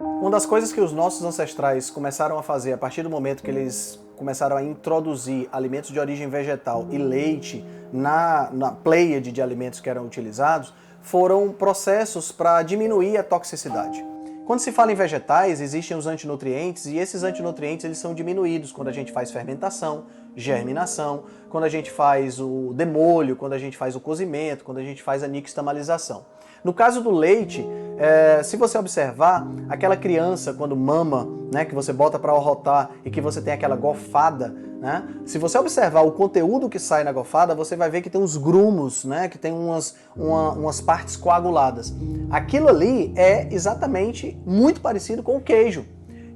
Uma das coisas que os nossos ancestrais começaram a fazer a partir do momento que eles começaram a introduzir alimentos de origem vegetal e leite na pleiade de alimentos que eram utilizados, foram processos para diminuir a toxicidade. Quando se fala em vegetais, existem os antinutrientes e esses antinutrientes eles são diminuídos quando a gente faz fermentação, germinação, quando a gente faz o demolho, quando a gente faz o cozimento, quando a gente faz a nixtamalização. No caso do leite, se você observar, aquela criança quando mama, né, que você bota para arrotar e que você tem aquela gofada, né, se você observar o conteúdo que sai na gofada, você vai ver que tem uns grumos, né, que tem umas partes coaguladas. Aquilo ali é exatamente muito parecido com o queijo.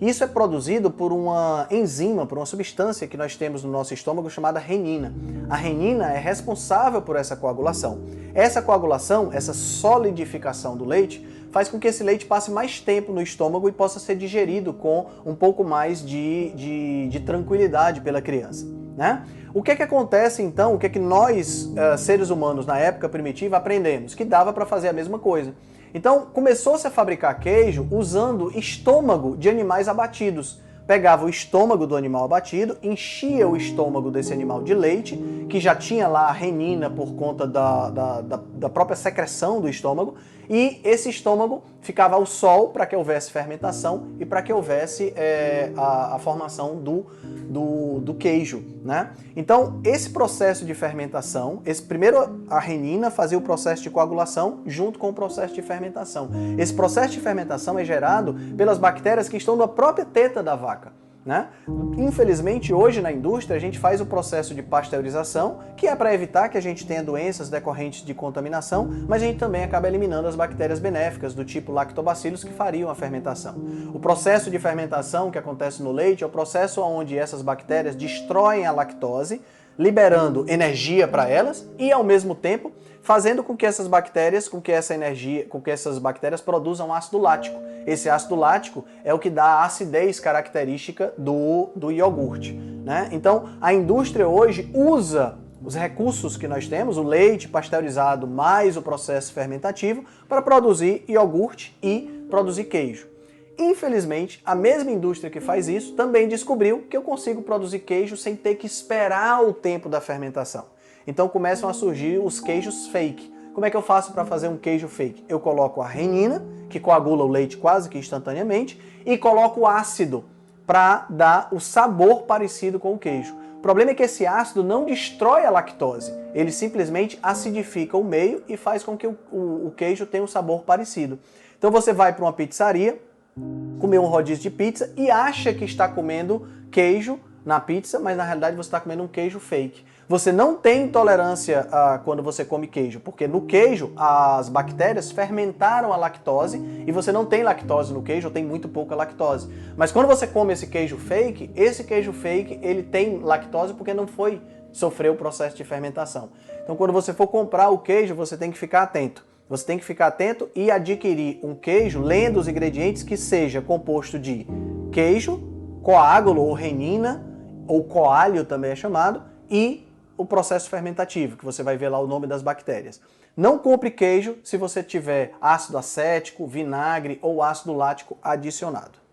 Isso é produzido por uma enzima, por uma substância que nós temos no nosso estômago chamada renina. A renina é responsável por essa coagulação. Essa coagulação, essa solidificação do leite, faz com que esse leite passe mais tempo no estômago e possa ser digerido com um pouco mais de tranquilidade pela criança, né? O que é que acontece então, o que é que nós, seres humanos na época primitiva, aprendemos? Que dava para fazer a mesma coisa. Então, começou-se a fabricar queijo usando estômago de animais abatidos. Pegava o estômago do animal abatido, enchia o estômago desse animal de leite, que já tinha lá a renina por conta da própria secreção do estômago, e esse estômago ficava ao sol para que houvesse fermentação e para que houvesse a formação do queijo, né? Então, esse processo de fermentação, primeiro a renina fazia o processo de coagulação junto com o processo de fermentação. Esse processo de fermentação é gerado pelas bactérias que estão na própria teta da vaca, né? Infelizmente, hoje na indústria, a gente faz o processo de pasteurização, que é para evitar que a gente tenha doenças decorrentes de contaminação, mas a gente também acaba eliminando as bactérias benéficas do tipo lactobacillus que fariam a fermentação. O processo de fermentação que acontece no leite é o processo onde essas bactérias destroem a lactose, liberando energia para elas e, ao mesmo tempo, fazendo com que essas bactérias, com que essas bactérias produzam ácido lático. Esse ácido lático é o que dá a acidez característica do iogurte, né? Então, a indústria hoje usa os recursos que nós temos, o leite pasteurizado mais o processo fermentativo, para produzir iogurte e produzir queijo. Infelizmente, a mesma indústria que faz isso também descobriu que eu consigo produzir queijo sem ter que esperar o tempo da fermentação. Então começam a surgir os queijos fake. Como é que eu faço para fazer um queijo fake? Eu coloco a renina, que coagula o leite quase que instantaneamente, e coloco o ácido para dar o sabor parecido com o queijo. O problema é que esse ácido não destrói a lactose, ele simplesmente acidifica o meio e faz com que o queijo tenha um sabor parecido. Então você vai para uma pizzaria, comer um rodízio de pizza e acha que está comendo queijo na pizza, mas na realidade você está comendo um queijo fake. Você não tem intolerância quando você come queijo, porque no queijo as bactérias fermentaram a lactose e você não tem lactose no queijo, ou tem muito pouca lactose. Mas quando você come esse queijo fake ele tem lactose porque não sofreu o processo de fermentação. Então quando você for comprar o queijo, você tem que ficar atento. Você tem que ficar atento e adquirir um queijo lendo os ingredientes que seja composto de queijo, coágulo ou renina, ou coalho também é chamado, e o processo fermentativo, que você vai ver lá o nome das bactérias. Não compre queijo se você tiver ácido acético, vinagre ou ácido lático adicionado.